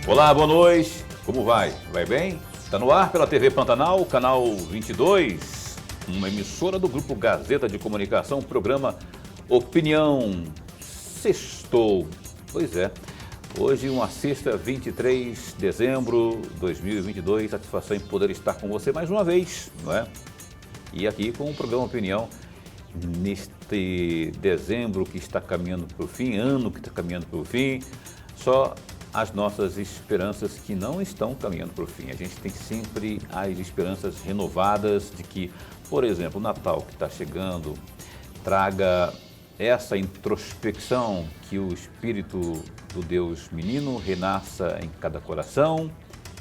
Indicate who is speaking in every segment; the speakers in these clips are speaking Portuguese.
Speaker 1: Olá, boa noite. Como vai? Vai bem? Está no ar pela TV Pantanal, canal 22, uma emissora do Grupo Gazeta de Comunicação, programa Opinião. Sextou. Pois é. Hoje, uma sexta, 23 de dezembro de 2022. Satisfação em poder estar com você mais uma vez, não é? E aqui com o programa Opinião, neste dezembro que está caminhando para o fim, ano que está caminhando para o fim, só as nossas esperanças que não estão caminhando para o fim. A gente tem sempre as esperanças renovadas de que, por exemplo, o Natal que está chegando traga essa introspecção, que o Espírito do Deus Menino renasça em cada coração,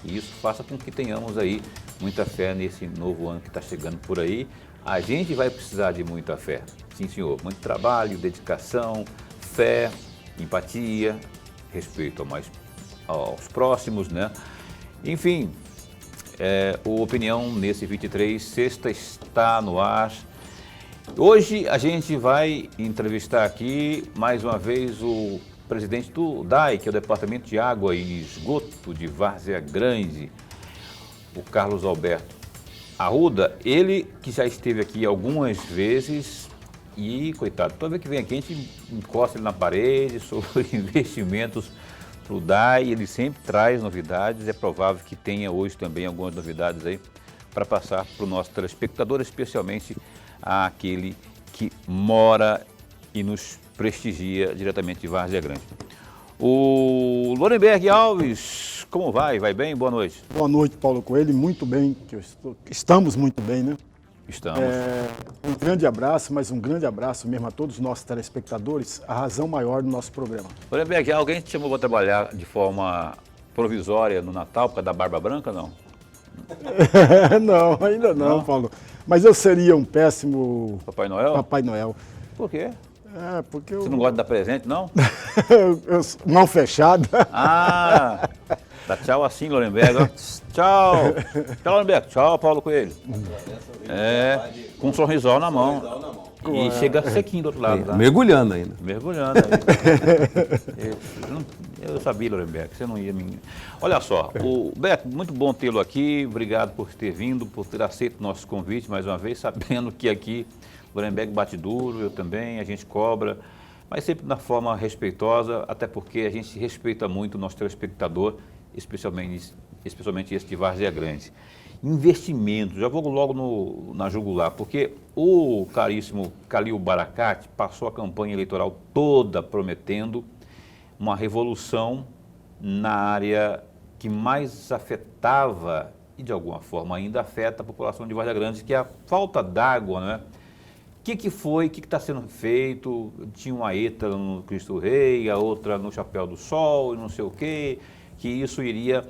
Speaker 1: e isso faça com que tenhamos aí muita fé nesse novo ano que está chegando por aí. A gente vai precisar de muita fé, sim senhor, muito trabalho, dedicação, fé, empatia, respeito aos próximos, né? Enfim, o Opinião nesse 23, sexta, está no ar. Hoje a gente vai entrevistar aqui mais uma vez o presidente do DAE, que é o Departamento de Água e Esgoto de Várzea Grande, o Carlos Alberto Arruda, ele que já esteve aqui algumas vezes e, coitado, toda vez que vem aqui a gente encosta ele na parede sobre investimentos para o DAE, ele sempre traz novidades, é provável que tenha hoje também algumas novidades aí para passar para o nosso telespectador, especialmente aquele que mora e nos prestigia diretamente de Várzea Grande. O Lorenberg Alves, como vai? Vai bem? Boa noite.
Speaker 2: Boa noite, Paulo Coelho. Muito bem, estamos muito bem, né?
Speaker 1: Estamos.
Speaker 2: Um grande abraço, mas um grande abraço mesmo a todos os nossos telespectadores, a razão maior do nosso programa.
Speaker 1: Lorenberg, alguém te chamou para trabalhar de forma provisória no Natal, por causa da Barba Branca, não?
Speaker 2: Não, ainda não, Paulo. Mas eu seria um péssimo
Speaker 1: Papai Noel?
Speaker 2: Papai Noel.
Speaker 1: Por quê?
Speaker 2: Porque
Speaker 1: Você não gosta de dar presente, não?
Speaker 2: Mão fechada.
Speaker 1: Ah, dá tchau assim, Lorenberg. Ó. Tchau. Tchau, Lorenberg. Tchau, Paulo Coelho. Com um sorrisol na mão. E chega sequinho do outro lado. Tá?
Speaker 3: Mergulhando ainda.
Speaker 1: Mergulhando aí. Eu sabia, Lorenberg, que você não ia me... Olha só, o Beto, muito bom tê-lo aqui. Obrigado por ter vindo, por ter aceito o nosso convite mais uma vez, sabendo que aqui o Lorenberg bate duro, eu também, a gente cobra, mas sempre na forma respeitosa, até porque a gente respeita muito o nosso telespectador, especialmente esse de Várzea Grande. Investimento, já vou logo na jugular, porque o caríssimo Khalil Barakat passou a campanha eleitoral toda prometendo uma revolução na área que mais afetava, e de alguma forma ainda afeta a população de Várzea Grande, que é a falta d'água, né? O que foi, o que está sendo feito? Tinha uma ETA no Cristo Rei, a outra no Chapéu do Sol, e não sei o quê, que isso iria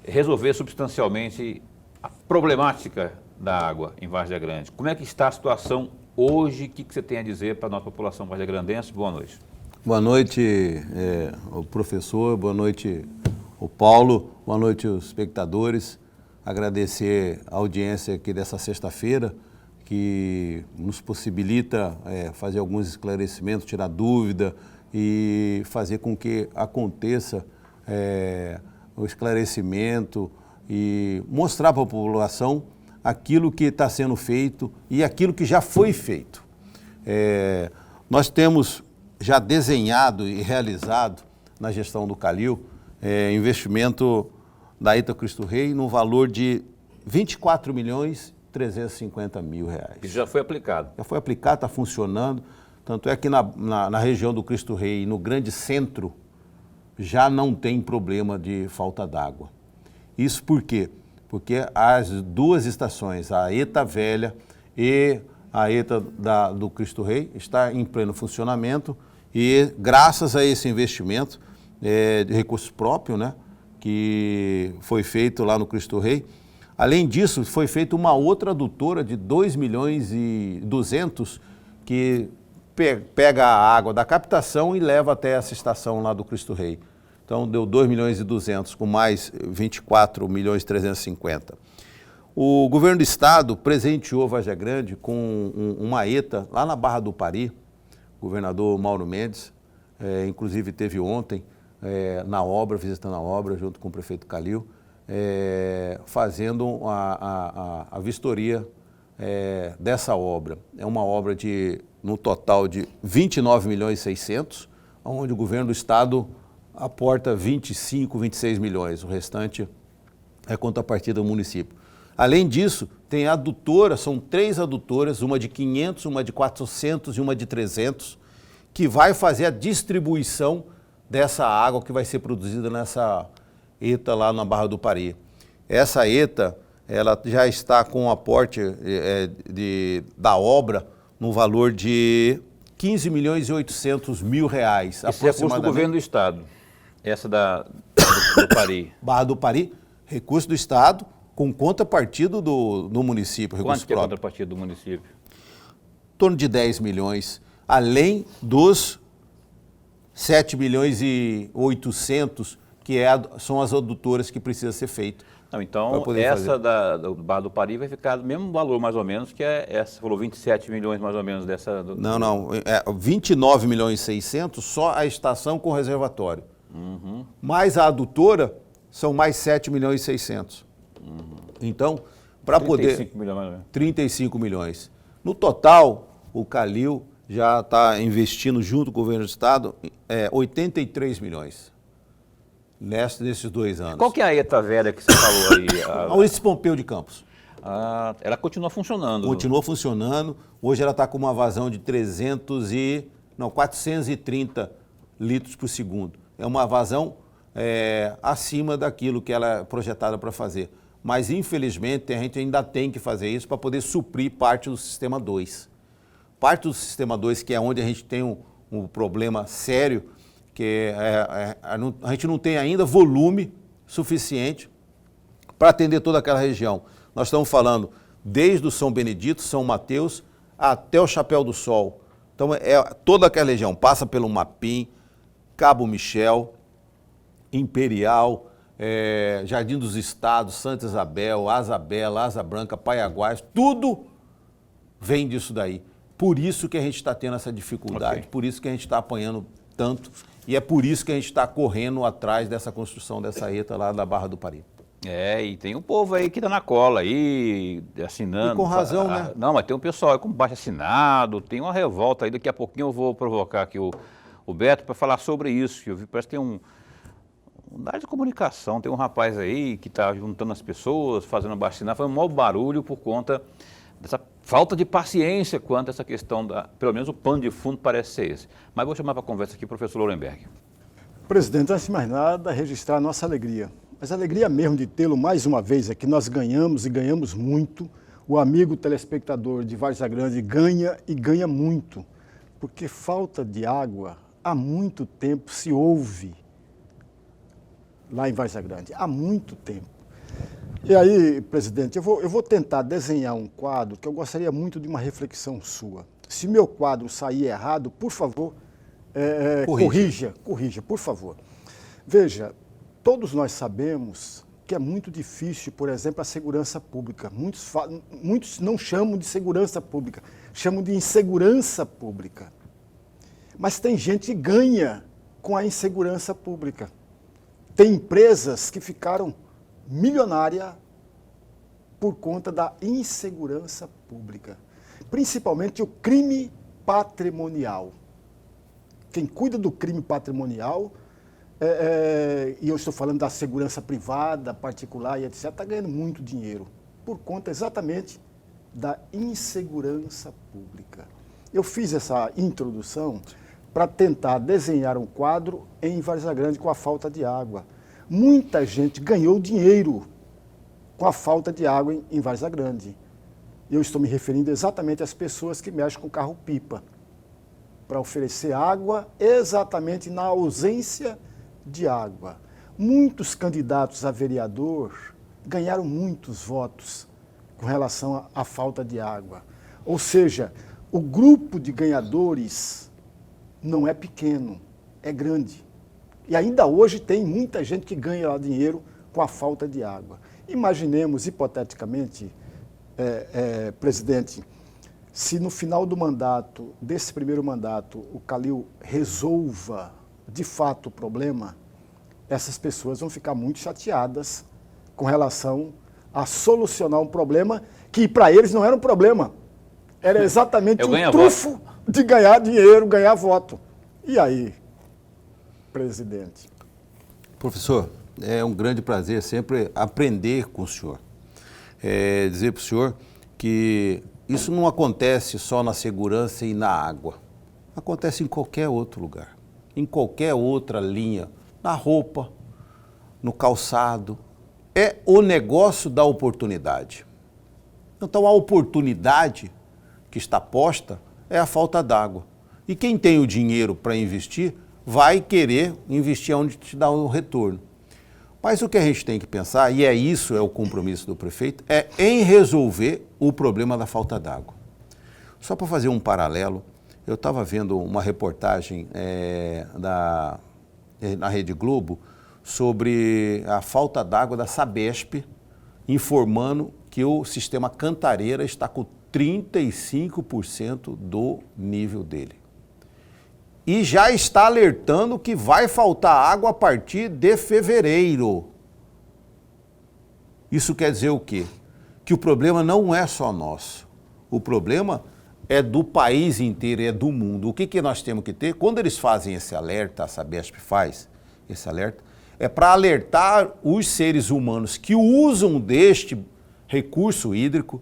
Speaker 1: resolver substancialmente a problemática da água em Várzea Grande. Como é que está a situação hoje? O que você tem a dizer para a nossa população varzeagrandense? Boa noite.
Speaker 3: Boa noite, o professor, boa noite, o Paulo, boa noite, os espectadores. Agradecer a audiência aqui dessa sexta-feira, que nos possibilita fazer alguns esclarecimentos, tirar dúvida e fazer com que aconteça o esclarecimento e mostrar para a população aquilo que está sendo feito e aquilo que já foi feito. Nós temos já desenhado e realizado na gestão do Khalil investimento da ETA Cristo Rei no valor de R$24.350.000.
Speaker 1: Isso já foi aplicado?
Speaker 3: Já foi aplicado, está funcionando. Tanto é que na região do Cristo Rei, no grande centro, já não tem problema de falta d'água. Isso por quê? Porque as duas estações, a ETA Velha e a ETA do Cristo Rei, está em pleno funcionamento e graças a esse investimento de recursos próprios, né, que foi feito lá no Cristo Rei, além disso, foi feita uma outra adutora de 2.200.000 que pega a água da captação e leva até essa estação lá do Cristo Rei. Então, deu 2.200.000 com mais 24.350.000. O governo do estado presenteou Várzea Grande com uma ETA lá na Barra do Pari, o governador Mauro Mendes, inclusive teve ontem na obra, visitando a obra junto com o prefeito Calil, fazendo a vistoria dessa obra. É uma obra no total de 29 milhões e 600, onde o governo do estado aporta 25, 26 milhões, o restante é contrapartida do município. Além disso, tem adutora, são 3 adutoras, uma de 500, uma de 400 e uma de 300, que vai fazer a distribuição dessa água que vai ser produzida nessa ETA lá na Barra do Pari. Essa ETA, ela já está com o aporte da obra no valor de 15 milhões e 800 mil reais.
Speaker 1: Esse é recurso do governo do estado, essa do Pari.
Speaker 3: Barra do Pari, recurso do estado com contrapartida do município.
Speaker 1: Quanto que é a contrapartida do município?
Speaker 3: Em torno de 10 milhões, além dos 7 milhões e 800, que são as adutoras que precisa ser feito.
Speaker 1: Não, então, essa do Barra do Pari vai ficar do mesmo valor, mais ou menos, que essa, falou 27 milhões, mais ou menos, dessa...
Speaker 3: Não, 29 milhões e 600, só a estação com reservatório.
Speaker 1: Uhum.
Speaker 3: Mais a adutora, são mais 7 milhões e 600.
Speaker 1: Uhum.
Speaker 3: Então, para poder...
Speaker 1: 35 milhões, mais ou menos. 35
Speaker 3: milhões. No total, o Calil já está investindo, junto com o governo do estado, 83 milhões. Nesses 2 anos.
Speaker 1: Qual que é a ETA velha que você falou aí?
Speaker 3: Maurício Pompeu de Campos.
Speaker 1: Ela continua funcionando.
Speaker 3: Continua funcionando. Hoje ela está com uma vazão de 430 litros por segundo. É uma vazão acima daquilo que ela é projetada para fazer. Mas, infelizmente, a gente ainda tem que fazer isso para poder suprir parte do Sistema 2. Parte do Sistema 2, que é onde a gente tem um problema sério, que a gente não tem ainda volume suficiente para atender toda aquela região. Nós estamos falando desde o São Benedito, São Mateus, até o Chapéu do Sol. Então, toda aquela região passa pelo Mapim, Cabo Michel, Imperial, Jardim dos Estados, Santa Isabel, Asa Bela, Asa Branca, Paiaguás, tudo vem disso daí. Por isso que a gente está tendo essa dificuldade, okay. Por isso que a gente está apanhando tanto. E é por isso que a gente está correndo atrás dessa construção dessa ETA lá da Barra do Pari.
Speaker 1: E tem um povo aí que está na cola aí, assinando.
Speaker 3: E com razão, né?
Speaker 1: Não, mas tem um pessoal aí com baixo assinado, tem uma revolta aí, daqui a pouquinho eu vou provocar aqui o Beto para falar sobre isso, que eu vi, parece que tem da área de comunicação, tem um rapaz aí que está juntando as pessoas, fazendo baixo assinado, fazendo um maior barulho por conta dessa falta de paciência quanto a essa questão pelo menos o pano de fundo parece ser esse. Mas vou chamar para a conversa aqui o professor Lourenberg.
Speaker 2: Presidente, antes de mais nada, registrar a nossa alegria. Mas a alegria mesmo de tê-lo mais uma vez aqui, nós ganhamos e ganhamos muito. O amigo telespectador de Várzea Grande ganha e ganha muito, porque falta de água há muito tempo se ouve lá em Várzea Grande, há muito tempo. E aí, presidente, eu vou tentar desenhar um quadro que eu gostaria muito de uma reflexão sua. Se meu quadro sair errado, por favor, corrija, por favor. Veja, todos nós sabemos que é muito difícil, por exemplo, a segurança pública. Muitos não chamam de segurança pública, chamam de insegurança pública. Mas tem gente que ganha com a insegurança pública. Tem empresas que ficaram milionária por conta da insegurança pública, principalmente o crime patrimonial. Quem cuida do crime patrimonial, e eu estou falando da segurança privada, particular e etc., está ganhando muito dinheiro, por conta exatamente da insegurança pública. Eu fiz essa introdução para tentar desenhar um quadro em Várzea Grande com a falta de água. Muita gente ganhou dinheiro com a falta de água em Várzea Grande. Eu estou me referindo exatamente às pessoas que mexem com carro-pipa, para oferecer água exatamente na ausência de água. Muitos candidatos a vereador ganharam muitos votos com relação à falta de água. Ou seja, o grupo de ganhadores não é pequeno, é grande. E ainda hoje tem muita gente que ganha lá dinheiro com a falta de água. Imaginemos, hipoteticamente, presidente, se no final do mandato, desse primeiro mandato, o Calil resolva de fato o problema, essas pessoas vão ficar muito chateadas com relação a solucionar um problema que para eles não era um problema. Era exatamente um trunfo de ganhar dinheiro, ganhar voto. E aí, presidente?
Speaker 3: Professor, é um grande prazer sempre aprender com o senhor. Dizer para o senhor que isso não acontece só na segurança e na água. Acontece em qualquer outro lugar, em qualquer outra linha, na roupa, no calçado. É o negócio da oportunidade. Então, a oportunidade que está posta é a falta d'água. E quem tem o dinheiro para investir, vai querer investir onde te dá um retorno. Mas o que a gente tem que pensar, e é o compromisso do prefeito, é em resolver o problema da falta d'água. Só para fazer um paralelo, eu estava vendo uma reportagem na Rede Globo sobre a falta d'água da Sabesp, informando que o sistema Cantareira está com 35% do nível dele. E já está alertando que vai faltar água a partir de fevereiro. Isso quer dizer o quê? Que o problema não é só nosso. O problema é do país inteiro, é do mundo. O que nós temos que ter? Quando eles fazem esse alerta, a Sabesp faz esse alerta, é para alertar os seres humanos que usam deste recurso hídrico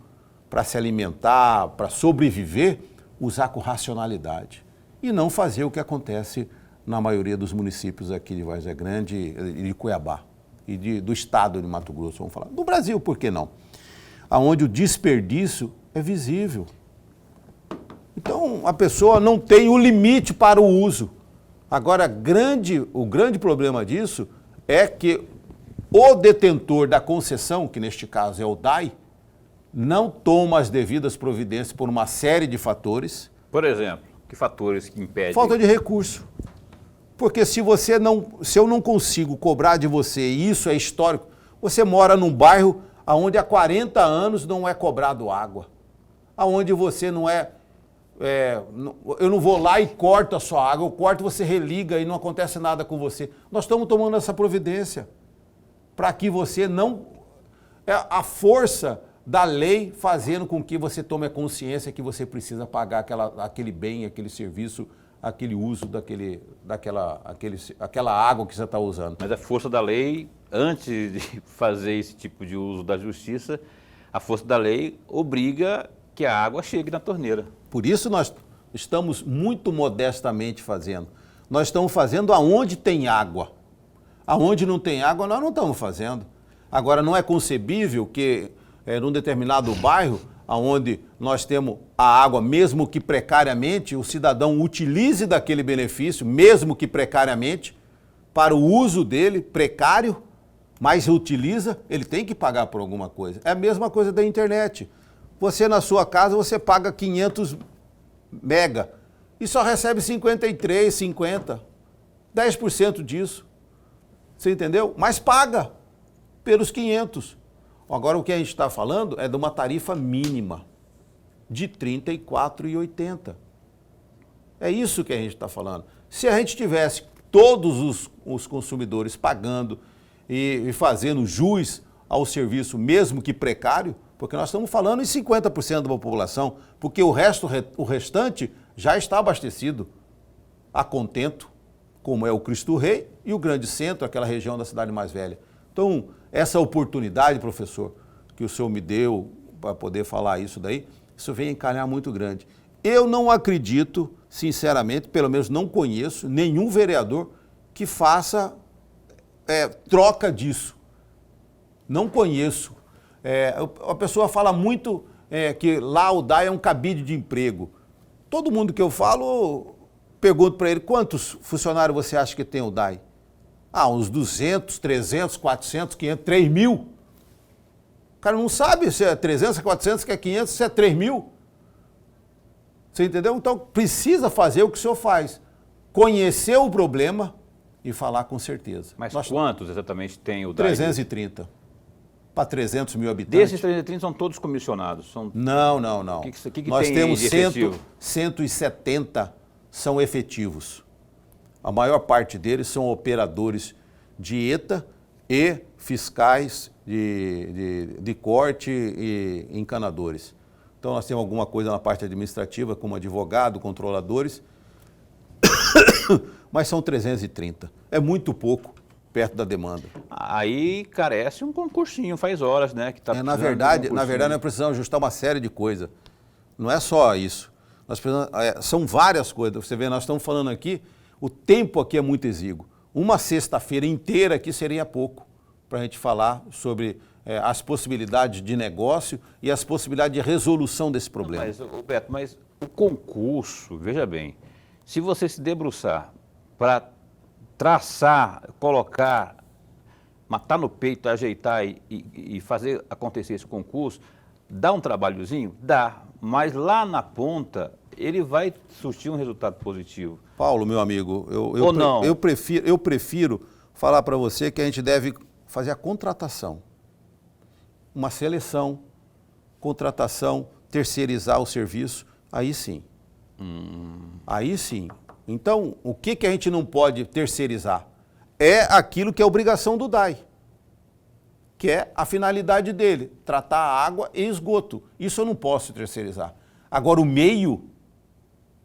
Speaker 3: para se alimentar, para sobreviver, usar com racionalidade. E não fazer o que acontece na maioria dos municípios aqui de Várzea Grande e de Cuiabá, e do estado de Mato Grosso, vamos falar. Do Brasil, por que não? Onde o desperdício é visível. Então, a pessoa não tem o limite para o uso. Agora, o grande problema disso é que o detentor da concessão, que neste caso é o DAI, não toma as devidas providências por uma série de fatores.
Speaker 1: Por exemplo, que fatores que impedem?
Speaker 3: Falta de recurso. Porque se eu não consigo cobrar de você, e isso é histórico, você mora num bairro onde há 40 anos não é cobrado água, onde você eu não vou lá e corto a sua água, eu corto, você religa e não acontece nada com você. Nós estamos tomando essa providência para que você não... a força da lei fazendo com que você tome a consciência que você precisa pagar aquele bem, aquele serviço, aquele uso daquela água que você está usando.
Speaker 1: Mas a força da lei, antes de fazer esse tipo de uso da justiça, a força da lei obriga que a água chegue na torneira.
Speaker 3: Por isso nós estamos muito modestamente fazendo. Nós estamos fazendo aonde tem água. Aonde não tem água, nós não estamos fazendo. Agora, não é concebível que num determinado bairro, onde nós temos a água, mesmo que precariamente, o cidadão utilize daquele benefício, mesmo que precariamente, para o uso dele, precário, mas utiliza, ele tem que pagar por alguma coisa. É a mesma coisa da internet. Você, na sua casa, você paga 500 mega e só recebe 53, 50, 10% disso. Você entendeu? Mas paga pelos 500. Agora, o que a gente está falando é de uma tarifa mínima de R$ 34,80. É isso que a gente está falando. Se a gente tivesse todos os consumidores pagando e fazendo jus ao serviço, mesmo que precário, porque nós estamos falando em 50% da população, porque o restante já está abastecido a contento, como é o Cristo Rei e o Grande Centro, aquela região da cidade mais velha. Então, essa oportunidade, professor, que o senhor me deu para poder falar isso daí, isso vem encalhar muito grande. Eu não acredito, sinceramente, pelo menos não conheço nenhum vereador que faça troca disso. Não conheço. A pessoa fala muito que lá o DAI é um cabide de emprego. Todo mundo que eu falo, pergunto para ele, quantos funcionários você acha que tem o DAI? Uns 200, 300, 400, 500, 3 mil. O cara não sabe se é 300, se é 400, se é 500, se é 3 mil. Você entendeu? Então, precisa fazer o que o senhor faz. Conhecer o problema e falar com certeza.
Speaker 1: Mas quantos exatamente tem o DAI?
Speaker 3: 330. Para 300 mil habitantes.
Speaker 1: Desses 330 são todos comissionados?
Speaker 3: Não.
Speaker 1: O que
Speaker 3: Nós
Speaker 1: tem
Speaker 3: temos
Speaker 1: de efetivo?
Speaker 3: 170 são efetivos. A maior parte deles são operadores dieta e fiscais de corte e encanadores. Então, nós temos alguma coisa na parte administrativa, como advogado, controladores, mas são 330. É muito pouco perto da demanda.
Speaker 1: Aí carece um concursinho, faz horas, né? Que tá
Speaker 3: Na verdade, nós precisamos ajustar uma série de coisas. Não é só isso. Nós precisamos, são várias coisas. Você vê, nós estamos falando aqui, o tempo aqui é muito exíguo. Uma sexta-feira inteira aqui seria pouco para a gente falar sobre as possibilidades de negócio e as possibilidades de resolução desse problema.
Speaker 1: Mas, Beto, mas o concurso, veja bem, se você se debruçar para traçar, colocar, matar no peito, ajeitar e fazer acontecer esse concurso, dá um trabalhozinho? Dá, mas lá na ponta ele vai surtir um resultado positivo.
Speaker 3: Paulo, meu amigo,
Speaker 1: não?
Speaker 3: Eu prefiro falar para você que a gente deve fazer a contratação. Uma seleção, contratação, terceirizar o serviço, aí sim. Aí sim. Então, o que a gente não pode terceirizar? É aquilo que é obrigação do DAI, que é a finalidade dele, tratar a água e esgoto. Isso eu não posso terceirizar. Agora, o meio,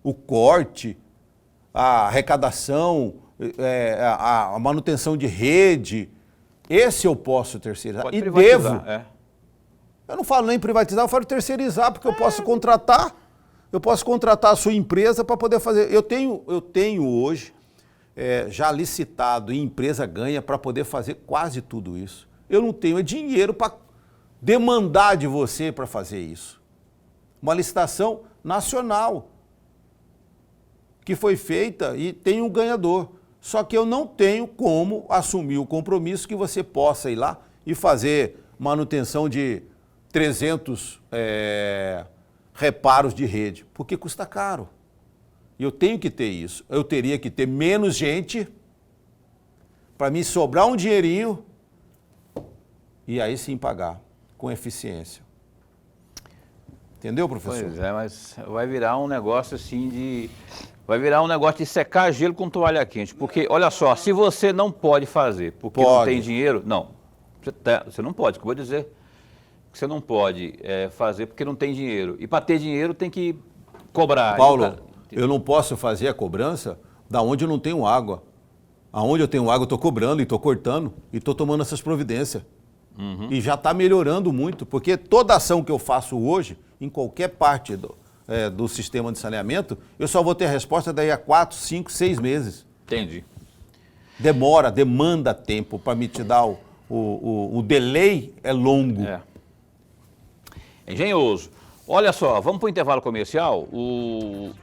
Speaker 3: o corte, a arrecadação, a manutenção de rede, esse eu posso terceirizar.
Speaker 1: Pode
Speaker 3: e
Speaker 1: privatizar,
Speaker 3: devo. Eu não falo nem privatizar, eu falo terceirizar, porque eu posso contratar. Eu posso contratar a sua empresa para poder fazer. Eu tenho hoje já licitado e empresa ganha para poder fazer quase tudo isso. Eu não tenho dinheiro para demandar de você para fazer isso. Uma licitação nacional que foi feita e tem um ganhador. Só que eu não tenho como assumir o compromisso que você possa ir lá e fazer manutenção de 300 reparos de rede, porque custa caro. E eu tenho que ter isso. Eu teria que ter menos gente para me sobrar um dinheirinho e aí sim pagar com eficiência. Entendeu, professor?
Speaker 1: Pois é, mas vai virar um negócio assim vai virar um negócio de secar gelo com toalha quente. Porque, olha só, se você não pode fazer porque não tem dinheiro, não. Você não pode, que eu vou dizer que você não pode fazer porque não tem dinheiro. E para ter dinheiro tem que cobrar.
Speaker 3: Paulo, eu não posso fazer a cobrança da onde eu não tenho água. Aonde eu tenho água eu estou cobrando e estou cortando e estou tomando essas providências. E já está melhorando muito, porque toda ação que eu faço hoje, em qualquer parte do sistema de saneamento, eu só vou ter resposta daí a 4, 5, 6 meses.
Speaker 1: Entendi.
Speaker 3: Demanda tempo para me te dar o delay é longo.
Speaker 1: Engenhoso. Olha só, vamos para o intervalo comercial. O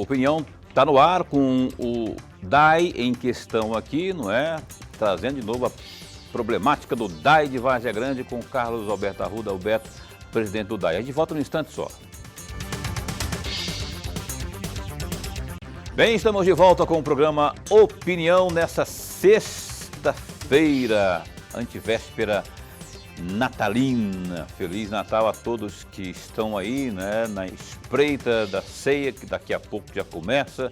Speaker 1: Opinião está no ar com o DAI em questão aqui, não é? Trazendo de novo a problemática do DAI de Várzea Grande com o Carlos Alberto Arruda, Alberto, presidente do DAI. A gente volta num instante só. Bem, estamos de volta com o programa Opinião nessa sexta-feira, antivéspera natalina. Feliz Natal a todos que estão aí, né, na espreita da ceia, que daqui a pouco já começa.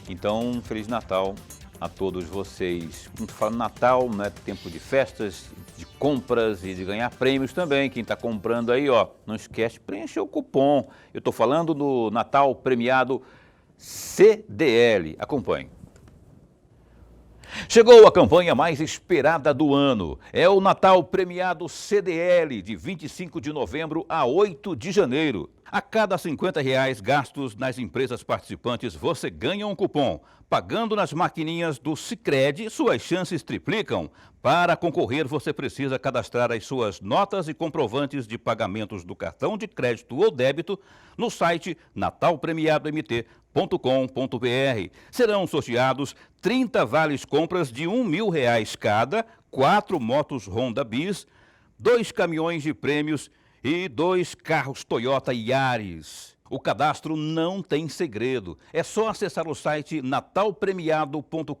Speaker 1: Então, Feliz Natal a todos vocês. Quando fala Natal, né, tempo de festas, de compras e de ganhar prêmios também. Quem está comprando aí, ó, não esquece de preencher o cupom. Eu estou falando do Natal premiado CDL. Acompanhe. Chegou a campanha mais esperada do ano. É o Natal premiado CDL, de 25 de novembro a 8 de janeiro. A cada R$50 gastos nas empresas participantes, você ganha um cupom. Pagando nas maquininhas do Sicredi, suas chances triplicam. Para concorrer, você precisa cadastrar as suas notas e comprovantes de pagamentos do cartão de crédito ou débito no site natalpremiadomt.com.br. Serão sorteados 30 vales compras de R$1.000 cada, 4 motos Honda Bis, 2 caminhões de prêmios e 2 carros Toyota Yaris. O cadastro não tem segredo. É só acessar o site natalpremiado.com.br,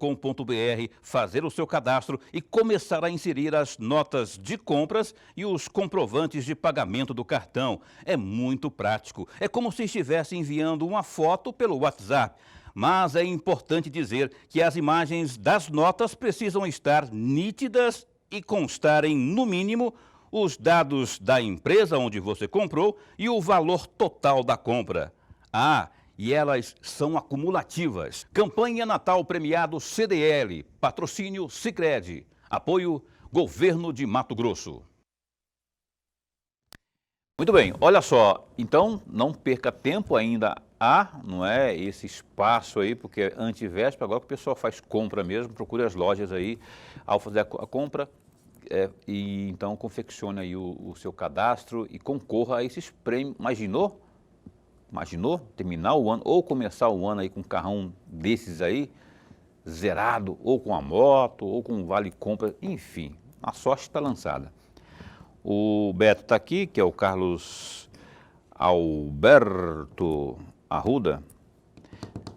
Speaker 1: fazer o seu cadastro e começar a inserir as notas de compras e os comprovantes de pagamento do cartão. É muito prático. É como se estivesse enviando uma foto pelo WhatsApp. mas é importante dizer que as imagens das notas precisam estar nítidas e constarem, no mínimo, os dados da empresa onde você comprou e o valor total da compra. Ah, e elas são acumulativas. Campanha Natal Premiado CDL, patrocínio Sicredi, apoio Governo de Mato Grosso. Muito bem, olha só, então não perca tempo, ainda há, não é, esse espaço aí, porque é antivéspera, agora que o pessoal faz compra mesmo, procure as lojas aí, ao fazer a compra, e então confeccione aí o seu cadastro e concorra a esses prêmios. Imaginou terminar o ano ou começar o ano aí com um carrão desses aí, zerado, ou com a moto, ou com um vale-compra, enfim, a sorte está lançada. O Beto está aqui, que é o Carlos Alberto Arruda,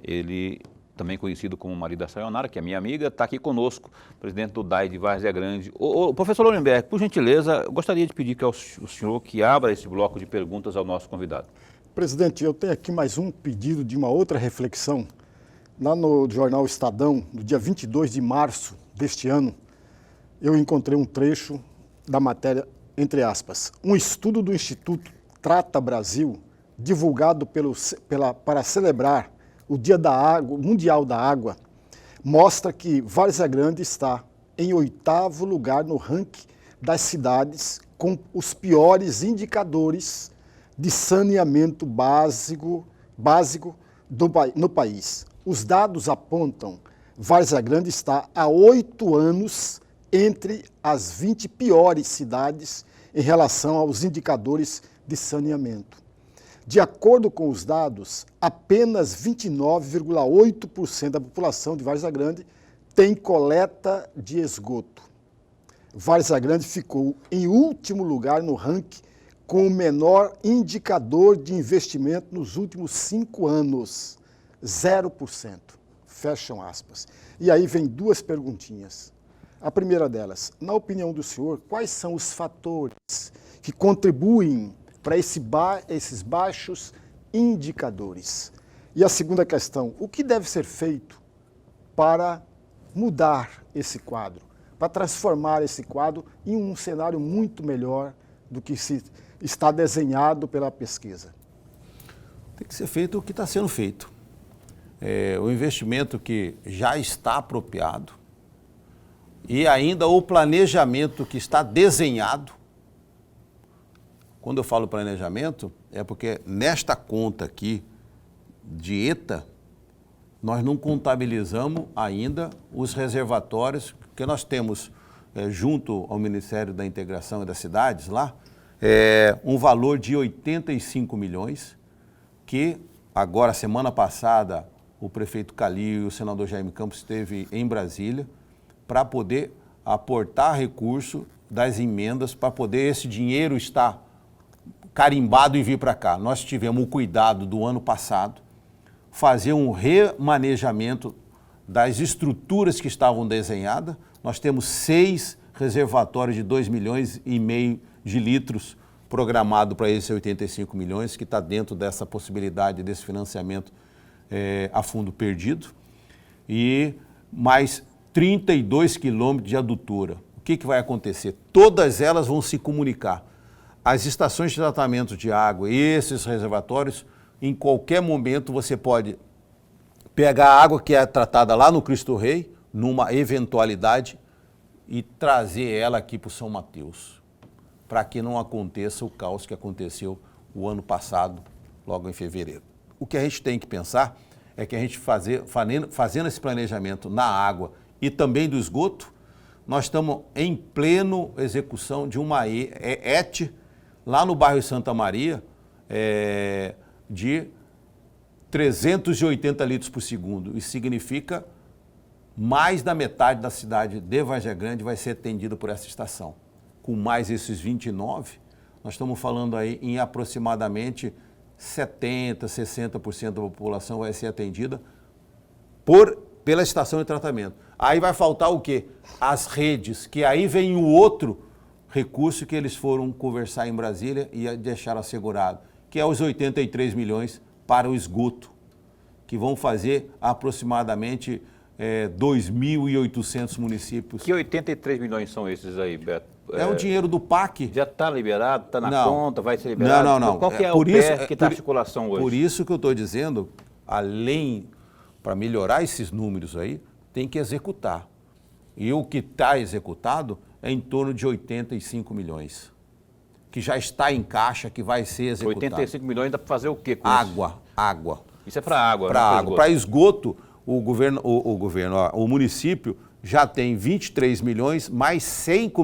Speaker 1: ele também conhecido como marido da Sayonara, que é minha amiga, está aqui conosco, presidente do DAI de Várzea Grande. Professor Lorenberg, por gentileza, eu gostaria de pedir que o senhor que abra esse bloco de perguntas ao nosso convidado.
Speaker 2: Presidente, eu tenho aqui mais um pedido de uma outra reflexão. Lá no jornal Estadão, no dia 22 de março deste ano, eu encontrei um trecho da matéria, entre aspas, um estudo do Instituto Trata Brasil, divulgado para celebrar o Dia da Água, Mundial da Água, mostra que Várzea Grande está em 8º lugar no ranking das cidades com os piores indicadores de saneamento básico no país. Os dados apontam Várzea Grande está há 8 anos entre as 20 piores cidades em relação aos indicadores de saneamento. De acordo com os dados, apenas 29,8% da população de Várzea Grande tem coleta de esgoto. Várzea Grande ficou em último lugar no ranking com o menor indicador de investimento nos últimos 5 anos, 0%. Fecham aspas. E aí vem duas perguntinhas. A primeira delas, na opinião do senhor, quais são os fatores que contribuem para esses baixos indicadores? E a segunda questão, o que deve ser feito para mudar esse quadro, para transformar esse quadro em um cenário muito melhor do que está desenhado pela pesquisa?
Speaker 3: Tem que ser feito o que está sendo feito. O investimento que já está apropriado e ainda o planejamento que está desenhado. Quando eu falo planejamento, é porque nesta conta aqui de ETA, nós não contabilizamos ainda os reservatórios que nós temos junto ao Ministério da Integração e das Cidades lá, um valor de 85 milhões, que agora, semana passada, o prefeito Calil e o senador Jaime Campos esteve em Brasília para poder aportar recurso das emendas para poder esse dinheiro estar carimbado e vir para cá. Nós tivemos o cuidado do ano passado, fazer um remanejamento das estruturas que estavam desenhadas. Nós temos 6 reservatórios de 2,5 milhões de litros programado para esses 85 milhões, que está dentro dessa possibilidade desse financiamento a fundo perdido, e mais 32 quilômetros de adutora. O que vai acontecer? Todas elas vão se comunicar. As estações de tratamento de água e esses reservatórios, em qualquer momento você pode pegar a água que é tratada lá no Cristo Rei, numa eventualidade, e trazer ela aqui para o São Mateus, para que não aconteça o caos que aconteceu o ano passado, logo em fevereiro. O que a gente tem que pensar é que a gente fazendo esse planejamento na água e também do esgoto, nós estamos em pleno execução de uma ET, lá no bairro Santa Maria, de 380 litros por segundo. Isso significa mais da metade da cidade de Várzea Grande vai ser atendida por essa estação. Com mais esses 29, nós estamos falando aí em aproximadamente 70%, 60% da população vai ser atendida pela estação de tratamento. Aí vai faltar o quê? As redes, que aí vem o outro recurso que eles foram conversar em Brasília e deixaram assegurado, que é os 83 milhões para o esgoto, que vão fazer aproximadamente 2.800 municípios.
Speaker 1: Que 83 milhões são esses aí, Beto?
Speaker 3: É o dinheiro do PAC.
Speaker 1: Já está liberado, está na
Speaker 3: Não.
Speaker 1: conta, vai ser liberado?
Speaker 3: Não.
Speaker 1: Qual que é
Speaker 3: Por
Speaker 1: o
Speaker 3: isso-
Speaker 1: pé que está a articulação hoje?
Speaker 3: Por isso que eu estou dizendo, além, para melhorar esses números aí, tem que executar. E o que está executado é em torno de 85 milhões, que já está em caixa, que vai ser executado.
Speaker 1: 85 milhões dá para fazer o quê com isso?
Speaker 3: Água.
Speaker 1: Isso é para água,
Speaker 3: Para
Speaker 1: né?
Speaker 3: água. Para esgoto, o município já tem 23 milhões, mais 5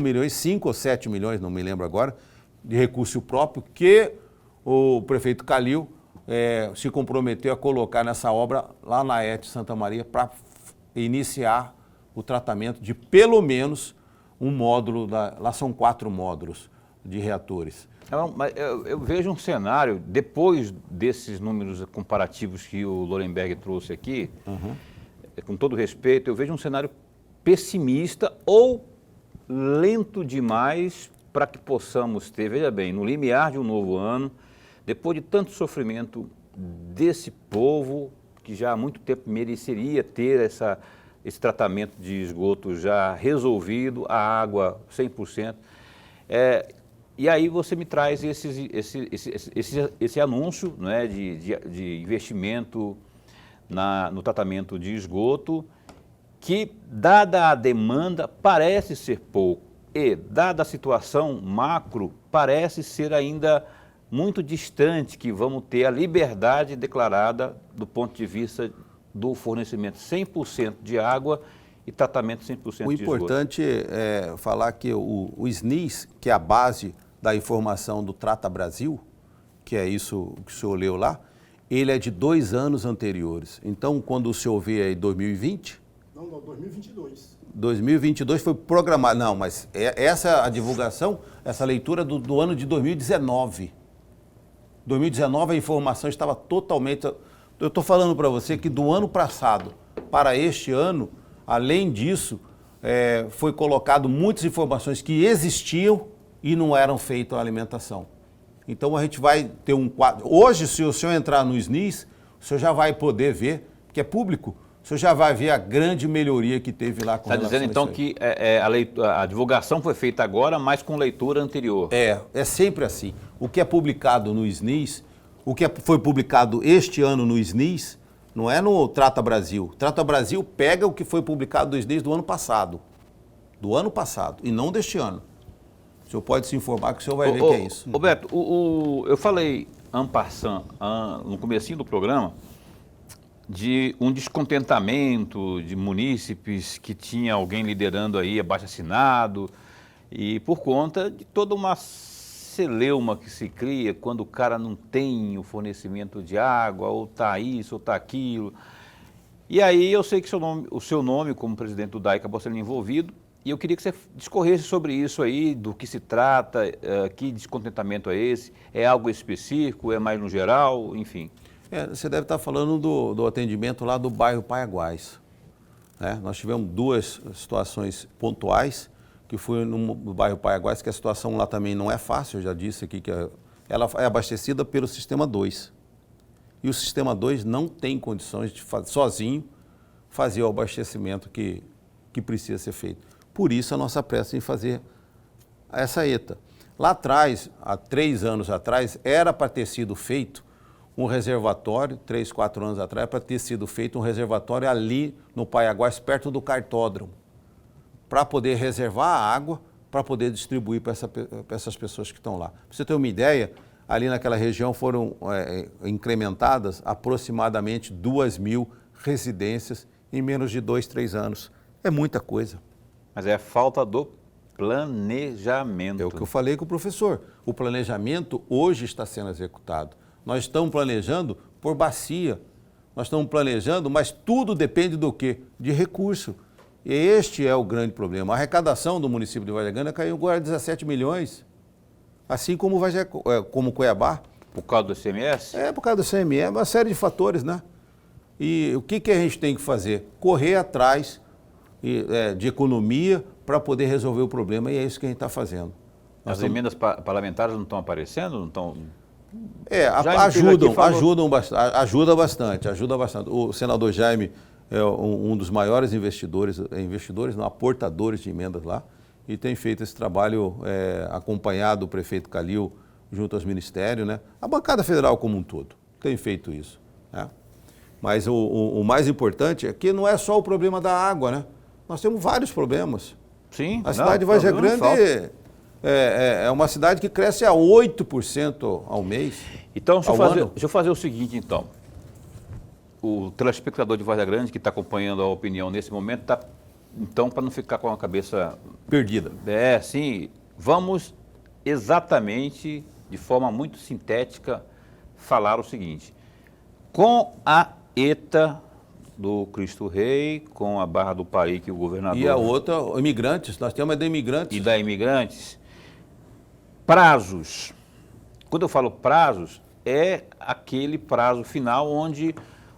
Speaker 3: ou 7 milhões, não me lembro agora, de recurso próprio, que o prefeito Calil se comprometeu a colocar nessa obra lá na ET Santa Maria para iniciar o tratamento de pelo menos um módulo, lá são 4 módulos de reatores.
Speaker 1: Mas eu vejo um cenário, depois desses números comparativos que o Lorenberg trouxe aqui, com todo respeito, eu vejo um cenário pessimista ou lento demais para que possamos ter, veja bem, no limiar de um novo ano, depois de tanto sofrimento desse povo, que já há muito tempo mereceria ter esse tratamento de esgoto já resolvido, a água 100%. E aí você me traz esse anúncio, né, de investimento no tratamento de esgoto, que, dada a demanda, parece ser pouco. E, dada a situação macro, parece ser ainda muito distante que vamos ter a liberdade declarada do ponto de vista do fornecimento 100% de água e tratamento 100% de esgoto.
Speaker 3: O importante é falar que o SNIS, que é a base da informação do Trata Brasil, que é isso que o senhor leu lá, ele é de 2 anos anteriores. Então, quando o senhor vê aí 2020...
Speaker 2: Não, 2022.
Speaker 3: 2022 foi programado. Não, mas essa a divulgação, essa leitura do ano de 2019. 2019 a informação estava totalmente... Eu estou falando para você que do ano passado para este ano, além disso, foi colocado muitas informações que existiam e não eram feitas a alimentação. Então a gente vai ter um quadro. Hoje, se o senhor entrar no SNIS, o senhor já vai poder ver, que é público, o senhor já vai ver a grande melhoria que teve lá com relação a isso.
Speaker 1: Está dizendo então que a divulgação foi feita agora, mas com leitura anterior.
Speaker 3: É sempre assim. O que é publicado no SNIS, o que foi publicado este ano no SNIS, não é no Trata Brasil. O Trata Brasil pega o que foi publicado no SNIS do ano passado. Do ano passado, e não deste ano. O senhor pode se informar que o senhor vai ver que é isso.
Speaker 1: Roberto, eu falei en passant, no comecinho do programa, de um descontentamento de munícipes que tinha alguém liderando aí abaixo-assinado e por conta de toda uma celeuma que se cria quando o cara não tem o fornecimento de água, ou está isso, ou está aquilo. E aí eu sei que o seu nome como presidente do DAI acabou sendo envolvido, e eu queria que você discorresse sobre isso aí, do que se trata, que descontentamento é esse, é algo específico, é mais no geral, enfim.
Speaker 3: Você deve estar falando do atendimento lá do bairro Paiaguás. Né? Nós tivemos 2 situações pontuais, que foi no bairro Paiaguás, que a situação lá também não é fácil, eu já disse aqui que ela é abastecida pelo Sistema 2. E o Sistema 2 não tem condições de sozinho fazer o abastecimento que precisa ser feito. Por isso a nossa pressa em fazer essa ETA. Lá atrás, há 3 anos atrás, era para ter sido feito um reservatório, 3, 4 anos atrás, para ter sido feito um reservatório ali no Paiaguás, perto do cartódromo, para poder reservar a água, para poder distribuir para essas pessoas que estão lá. Para você ter uma ideia, ali naquela região foram incrementadas aproximadamente 2.000 residências em menos de 2, 3 anos. É muita coisa.
Speaker 1: Mas é a falta do planejamento.
Speaker 3: É o que eu falei com o professor. O planejamento hoje está sendo executado. Nós estamos planejando por bacia. Nós estamos planejando, mas tudo depende do quê? De recurso. E este é o grande problema. A arrecadação do município de Vargem Grande caiu agora 17 milhões. Assim como Cuiabá.
Speaker 1: Por causa do ICMS?
Speaker 3: Por causa do ICMS, uma série de fatores, né? E o que a gente tem que fazer? Correr atrás de economia para poder resolver o problema, e é isso que a gente está fazendo.
Speaker 1: As emendas parlamentares não estão aparecendo? Não estão...
Speaker 3: Ajuda bastante. O senador Jaime é um dos maiores investidores, não, aportadores de emendas lá, e tem feito esse trabalho acompanhado do prefeito Calil junto aos ministérios, né? A bancada federal como um todo tem feito isso, né? Mas o mais importante é que não é só o problema da água, né? Nós temos vários problemas.
Speaker 1: Sim.
Speaker 3: A cidade de Vargem Grande é uma cidade que cresce a 8% ao mês.
Speaker 1: Então, deixa eu fazer o seguinte, então. O telespectador de Vargem Grande que está acompanhando a opinião nesse momento, então, para não ficar com a cabeça
Speaker 3: perdida.
Speaker 1: Sim. Vamos exatamente, de forma muito sintética, falar o seguinte. Com a ETA do Cristo Rei, com a Barra do Pari, que o governador...
Speaker 3: E a outra, imigrantes, nós temos a da imigrantes.
Speaker 1: E da imigrantes. Prazos. Quando eu falo prazos, é aquele prazo final onde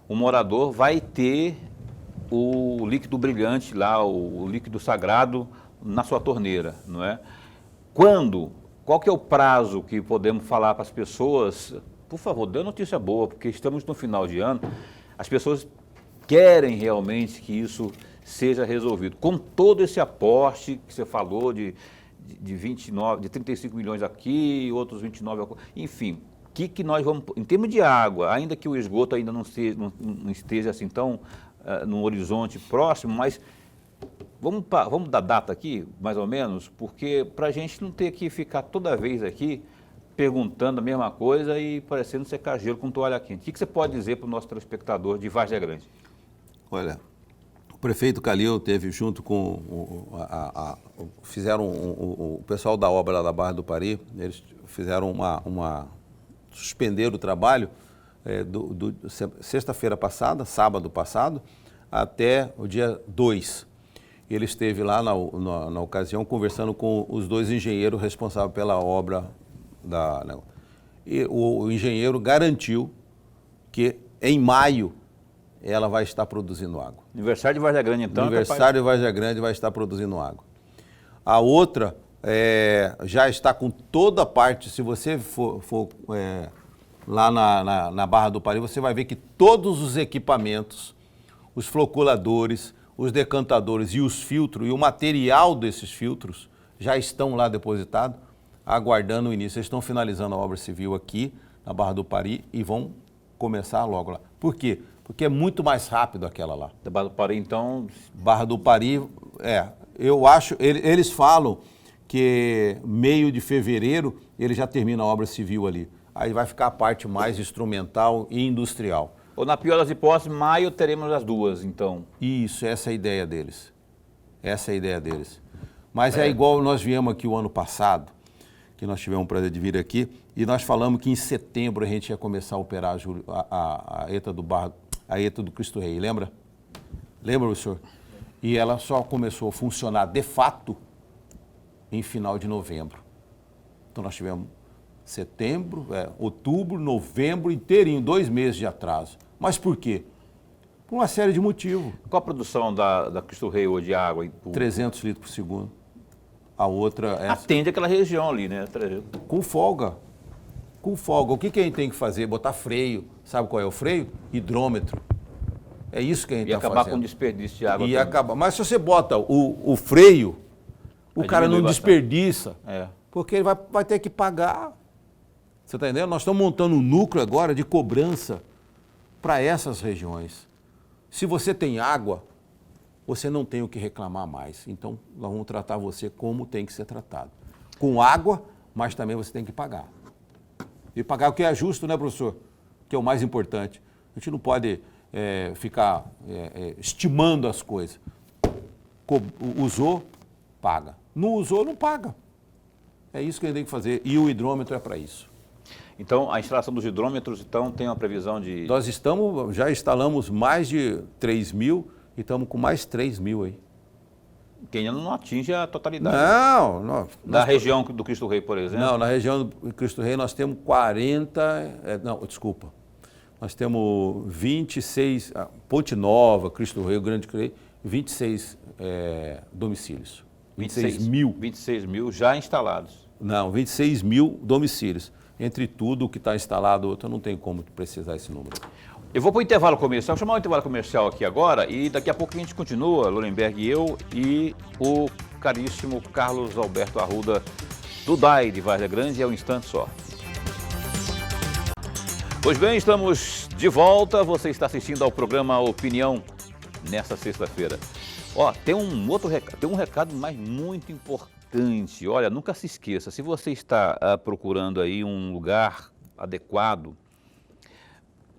Speaker 1: o morador vai ter o líquido brilhante lá, o líquido sagrado na sua torneira, não é? Qual que é o prazo que podemos falar para as pessoas? Por favor, dê notícia boa, porque estamos no final de ano, as pessoas querem realmente que isso seja resolvido. Com todo esse aporte que você falou de 35 milhões aqui, outros 29, enfim, que nós vamos, em termos de água, ainda que o esgoto ainda não esteja assim tão no horizonte próximo, mas vamos dar data aqui, mais ou menos, porque para a gente não ter que ficar toda vez aqui perguntando a mesma coisa e parecendo secar gelo com toalha quente. O que você pode dizer para o nosso telespectador de Vargem Grande?
Speaker 3: Olha, o prefeito Calil teve junto com o pessoal da obra lá da Barra do Pari, eles fizeram suspenderam o trabalho sexta-feira passada, sábado passado, até o dia 2. Ele esteve lá na ocasião conversando com os dois engenheiros responsáveis pela obra e o engenheiro garantiu que em maio ela vai estar produzindo água.
Speaker 1: Aniversário de Vargem Grande, então.
Speaker 3: Aniversário de Vargem Grande vai estar produzindo água. A outra já está com toda a parte, se você for lá na Barra do Pari, você vai ver que todos os equipamentos, os floculadores, os decantadores e os filtros, e o material desses filtros já estão lá depositados, aguardando o início. Eles estão finalizando a obra civil aqui na Barra do Pari e vão começar logo lá. Por quê? Porque é muito mais rápido aquela lá.
Speaker 1: Da Barra do Pari, então...
Speaker 3: Barra do Pari, eu acho, eles falam que meio de fevereiro ele já termina a obra civil ali. Aí vai ficar a parte mais instrumental e industrial.
Speaker 1: Ou na pior das hipóteses, maio teremos as duas, então.
Speaker 3: Isso, essa é a ideia deles. Essa é a ideia deles. Mas é igual nós viemos aqui o ano passado, que nós tivemos o prazer de vir aqui, e nós falamos que em setembro a gente ia começar a operar a ETA do Cristo Rei, lembra? Lembra, professor? E ela só começou a funcionar de fato em final de novembro. Então nós tivemos setembro, outubro, novembro inteirinho, 2 meses de atraso. Mas por quê? Por uma série de motivos.
Speaker 1: Qual a produção da Cristo Rei hoje de água?
Speaker 3: 300 litros por segundo. A outra...
Speaker 1: Atende aquela região ali, né?
Speaker 3: Com folga. Com folga. O que a gente tem que fazer? Botar freio. Sabe qual é o freio? Hidrômetro. É isso que a gente está fazendo.
Speaker 1: E acabar com o desperdício de água.
Speaker 3: Mas se você bota o freio, o cara não desperdiça. Porque ele vai ter que pagar. Você está entendendo? Nós estamos montando um núcleo agora de cobrança para essas regiões. Se você tem água, você não tem o que reclamar mais. Então, nós vamos tratar você como tem que ser tratado. Com água, mas também você tem que pagar. E pagar o que é justo, né, professor? Que é o mais importante. A gente não pode ficar estimando as coisas. Usou, paga. Não usou, não paga. É isso que a gente tem que fazer. E o hidrômetro é para isso.
Speaker 1: Então, a instalação dos hidrômetros, então, tem uma previsão de...
Speaker 3: Nós já instalamos mais de 3.000 e estamos com mais 3.000 aí.
Speaker 1: Que ainda não atinge a totalidade.
Speaker 3: Não.
Speaker 1: Da região do Cristo Rei, por exemplo?
Speaker 3: Não, na região do Cristo Rei nós temos 40... Nós temos 26... Ponte Nova, Cristo Rei, o Grande Rei, 26 domicílios. 26 mil.
Speaker 1: 26 mil já instalados.
Speaker 3: Não, 26 mil domicílios. entre tudo o que está instalado, outro, eu não tenho como precisar esse número.
Speaker 1: Eu vou para o intervalo comercial, vou chamar o intervalo comercial aqui agora e daqui a pouco a gente continua, Lorenberg e eu e o caríssimo Carlos Alberto Arruda, do DAI de Várzea Grande, é um instante só. Pois bem, estamos de volta, você está assistindo ao programa Opinião nesta sexta-feira. Ó, tem um outro recado, tem um recado mais muito importante. Olha, nunca se esqueça, se você está procurando aí um lugar adequado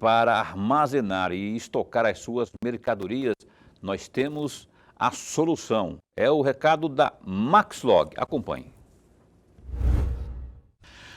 Speaker 1: para armazenar e estocar as suas mercadorias, nós temos a solução. É o recado da Maxlog. Acompanhe.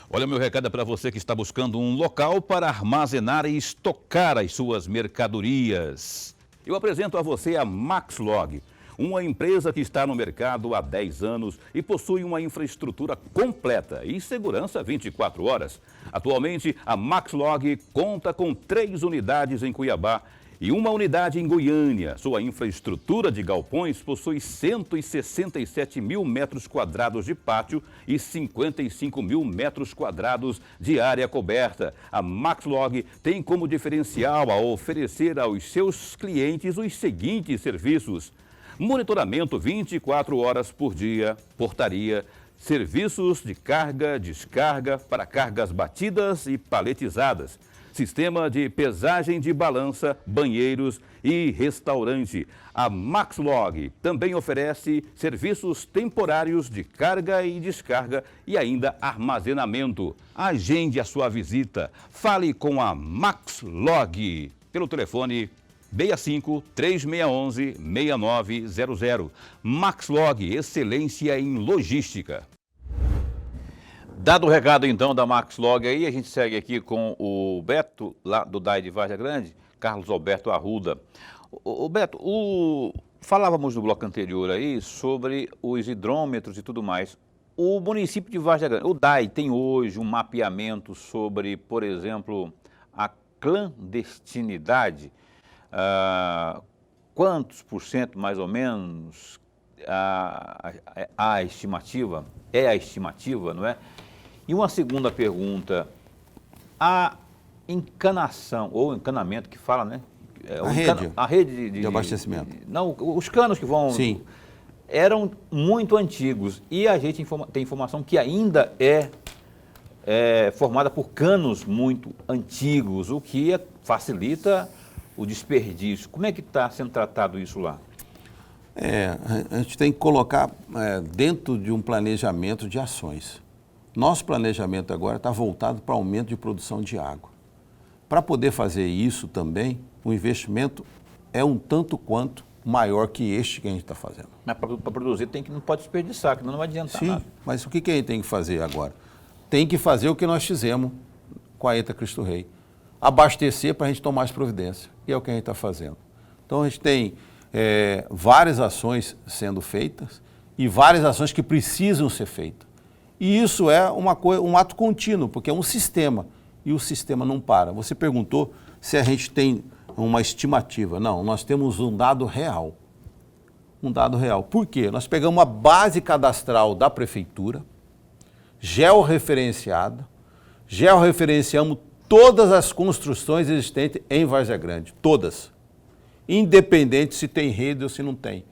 Speaker 1: Olha, meu recado é para você que está buscando um local para armazenar e estocar as suas mercadorias. Eu apresento a você a Maxlog, uma empresa que está no mercado há 10 anos e possui uma infraestrutura completa e segurança 24 horas. Atualmente, a Maxlog conta com 3 unidades em Cuiabá e uma unidade em Goiânia. Sua infraestrutura de galpões possui 167 mil metros quadrados de pátio e 55 mil metros quadrados de área coberta. A Maxlog tem como diferencial a oferecer aos seus clientes os seguintes serviços: monitoramento 24 horas por dia, portaria, serviços de carga, descarga para cargas batidas e paletizadas, sistema de pesagem de balança, banheiros e restaurante. A Maxlog também oferece serviços temporários de carga e descarga e ainda armazenamento. Agende a sua visita. Fale com a Maxlog pelo telefone 65-3611-6900. Maxlog, excelência em logística. Dado o recado, então, da Maxlog aí, a gente segue aqui com o Beto, lá do DAI de Várzea Grande, Carlos Alberto Arruda. O Beto, falávamos no bloco anterior aí sobre os hidrômetros e tudo mais. O município de Várzea Grande, o DAI, tem hoje um mapeamento sobre, por exemplo, a clandestinidade. Quantos por cento, mais ou menos, a estimativa? É a estimativa, não é? E uma segunda pergunta, a encanação, ou encanamento que fala, né?
Speaker 3: A rede
Speaker 1: de
Speaker 3: abastecimento.
Speaker 1: Não, os canos que vão...
Speaker 3: Sim.
Speaker 1: Eram muito antigos e a gente tem informação que ainda é formada por canos muito antigos, o que facilita o desperdício. Como é que está sendo tratado isso lá?
Speaker 3: A gente tem que colocar dentro de um planejamento de ações. Nosso planejamento agora está voltado para aumento de produção de água. Para poder fazer isso também, o investimento é um tanto quanto maior que este que a gente está fazendo.
Speaker 1: Mas para produzir não pode desperdiçar, senão não vai adiantar nada.
Speaker 3: Sim, mas o que a gente tem que fazer agora? Tem que fazer o que nós fizemos com a ETA Cristo Rei. Abastecer para a gente tomar as providências. E é o que a gente está fazendo. Então a gente tem várias ações sendo feitas e várias ações que precisam ser feitas. E isso é um ato contínuo, porque é um sistema. E o sistema não para. Você perguntou se a gente tem uma estimativa. Não, nós temos um dado real. Um dado real. Por quê? Nós pegamos uma base cadastral da prefeitura, georreferenciada, georreferenciamos todas as construções existentes em Várzea Grande, todas, independente se tem rede ou se não tem.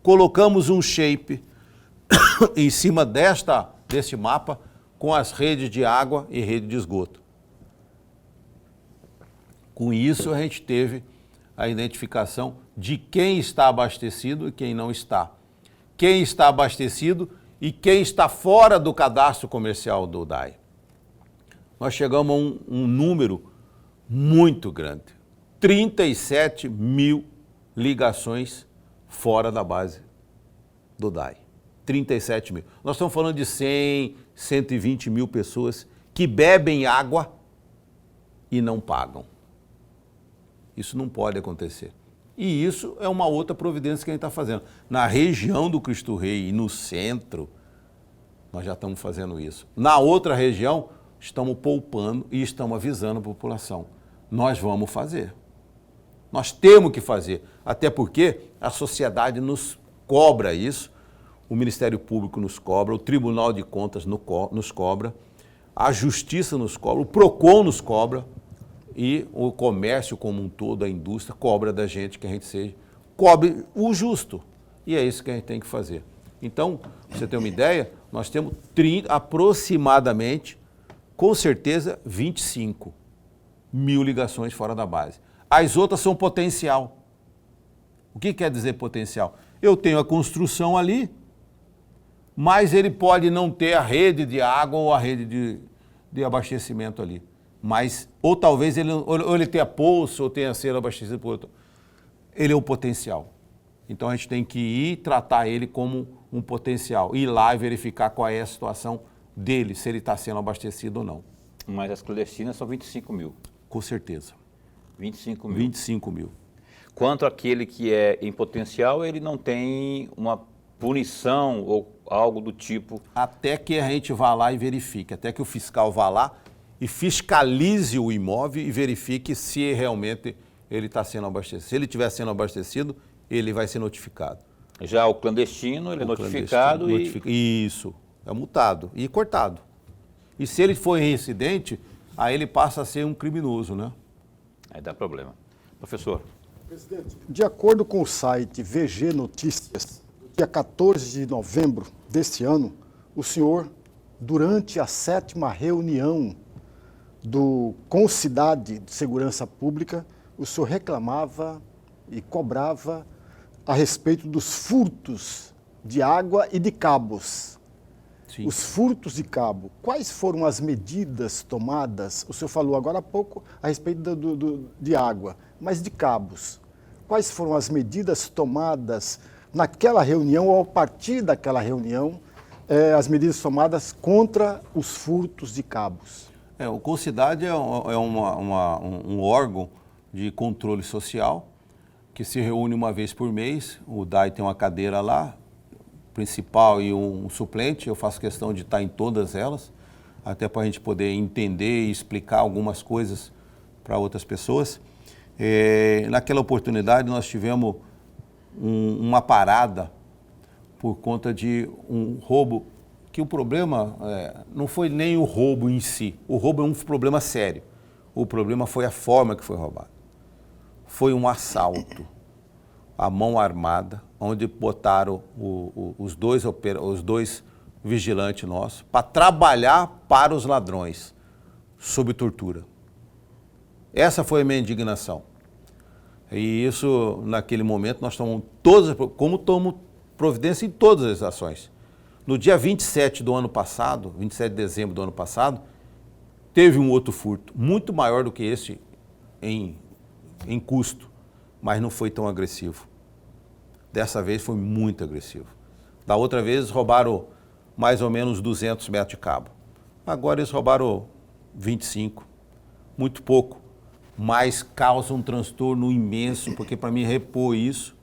Speaker 3: Colocamos um shape em cima deste mapa com as redes de água e rede de esgoto. Com isso, a gente teve a identificação de quem está abastecido e quem não está. Quem está abastecido e quem está fora do cadastro comercial do DAI. Nós chegamos a um número muito grande. 37 mil ligações fora da base do DAI. 37 mil. Nós estamos falando de 100, 120 mil pessoas que bebem água e não pagam. Isso não pode acontecer. E isso é uma outra providência que a gente está fazendo. Na região do Cristo Rei e no centro, nós já estamos fazendo isso. Na outra região, estamos poupando e estamos avisando a população. Nós vamos fazer. Nós temos que fazer. Até porque a sociedade nos cobra isso, o Ministério Público nos cobra, o Tribunal de Contas nos cobra, a justiça nos cobra, o PROCON nos cobra e o comércio como um todo, a indústria, cobra da gente que a gente cobre o justo. E é isso que a gente tem que fazer. Então, pra você ter uma ideia, nós temos aproximadamente, com certeza, 25 mil ligações fora da base. As outras são potencial. O que quer dizer potencial? Eu tenho a construção ali, mas ele pode não ter a rede de água ou a rede de abastecimento ali. Mas, ou talvez ele tenha poço ou tenha sido abastecido por outro. Ele é o potencial. Então a gente tem que ir tratar ele como um potencial. Ir lá e verificar qual é a situação dele, se ele está sendo abastecido ou não.
Speaker 1: Mas as clandestinas são 25 mil.
Speaker 3: Com certeza.
Speaker 1: 25 mil.
Speaker 3: 25 mil.
Speaker 1: Quanto àquele que é em potencial, ele não tem uma punição ou algo do tipo.
Speaker 3: Até que a gente vá lá e verifique, até que o fiscal vá lá e fiscalize o imóvel e verifique se realmente ele está sendo abastecido. Se ele estiver sendo abastecido, ele vai ser notificado.
Speaker 1: Já o clandestino, ele é notificado e...
Speaker 3: Isso, é multado e cortado. E se ele for reincidente, aí ele passa a ser um criminoso, né?
Speaker 1: Aí dá problema. Professor.
Speaker 2: Presidente, de acordo com o site VG Notícias, no dia 14 de novembro deste ano, o senhor, durante a 7ª reunião do Concidade de Segurança Pública, o senhor reclamava e cobrava a respeito dos furtos de água e de cabos. Sim. Os furtos de cabo, quais foram as medidas tomadas? O senhor falou agora há pouco a respeito de água, mas de cabos. Quais foram as medidas tomadas naquela reunião ou a partir daquela reunião, as medidas tomadas contra os furtos de cabos?
Speaker 3: O Concidade é um órgão de controle social que se reúne uma vez por mês. O DAI tem uma cadeira lá, principal e um suplente. Eu faço questão de estar em todas elas, até para a gente poder entender e explicar algumas coisas para outras pessoas. Naquela oportunidade nós tivemos uma parada por conta de um roubo, que o problema não foi nem o roubo em si. O roubo é um problema sério. O problema foi a forma que foi roubado. Foi um assalto à mão armada, onde botaram os dois vigilantes nossos para trabalhar para os ladrões, sob tortura. Essa foi a minha indignação. E isso, naquele momento, nós tomamos providência em todas as ações. No dia 27 do ano passado, 27 de dezembro do ano passado, teve um outro furto, muito maior do que esse em custo, mas não foi tão agressivo. Dessa vez foi muito agressivo. Da outra vez roubaram mais ou menos 200 metros de cabo. Agora eles roubaram 25, muito pouco, mas causa um transtorno imenso, porque para mim repor isso,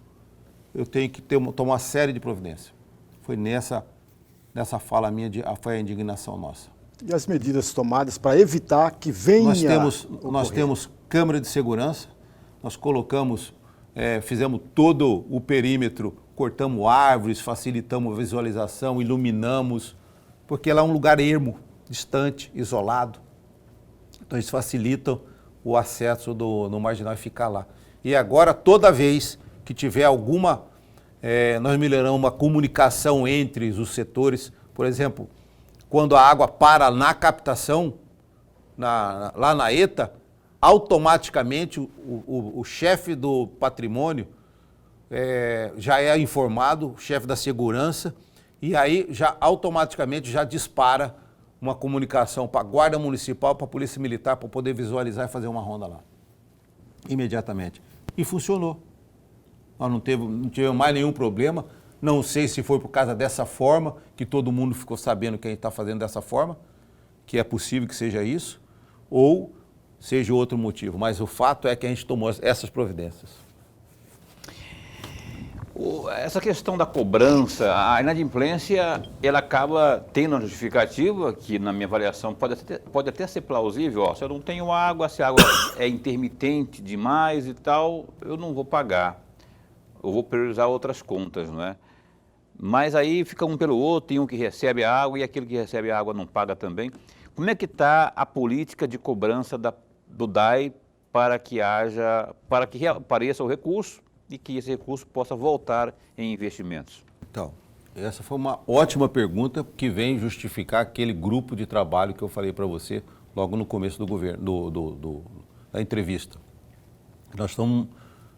Speaker 3: eu tenho que tomar uma série de providências. Foi nessa fala minha, foi a indignação nossa.
Speaker 2: E as medidas tomadas para evitar que venha...
Speaker 3: Nós temos câmera de segurança, nós colocamos, fizemos todo o perímetro, cortamos árvores, facilitamos a visualização, iluminamos, porque lá é um lugar ermo, distante, isolado. Então eles facilitam o acesso no marginal e ficar lá. E agora, toda vez que tiver nós melhoramos uma comunicação entre os setores, por exemplo, quando a água para na captação, lá na ETA, automaticamente o chefe do patrimônio já é informado, o chefe da segurança, e aí já automaticamente já dispara uma comunicação para a Guarda Municipal, para a Polícia Militar, para poder visualizar e fazer uma ronda lá. Imediatamente. E funcionou. Nós não tivemos mais nenhum problema. Não sei se foi por causa dessa forma, que todo mundo ficou sabendo que a gente está fazendo dessa forma, que é possível que seja isso, ou seja outro motivo. Mas o fato é que a gente tomou essas providências.
Speaker 1: Essa questão da cobrança, a inadimplência, ela acaba tendo uma justificativa que, na minha avaliação, pode até ser plausível. Se eu não tenho água, se a água é intermitente demais e tal, eu não vou pagar. Eu vou priorizar outras contas, não é? Mas aí fica um pelo outro, tem um que recebe a água e aquele que recebe a água não paga também. como é que está a política de cobrança do DAI para que apareça o recurso e que esse recurso possa voltar em investimentos?
Speaker 3: Então, essa foi uma ótima pergunta que vem justificar aquele grupo de trabalho que eu falei para você logo no começo do governo, da entrevista. Nós estamos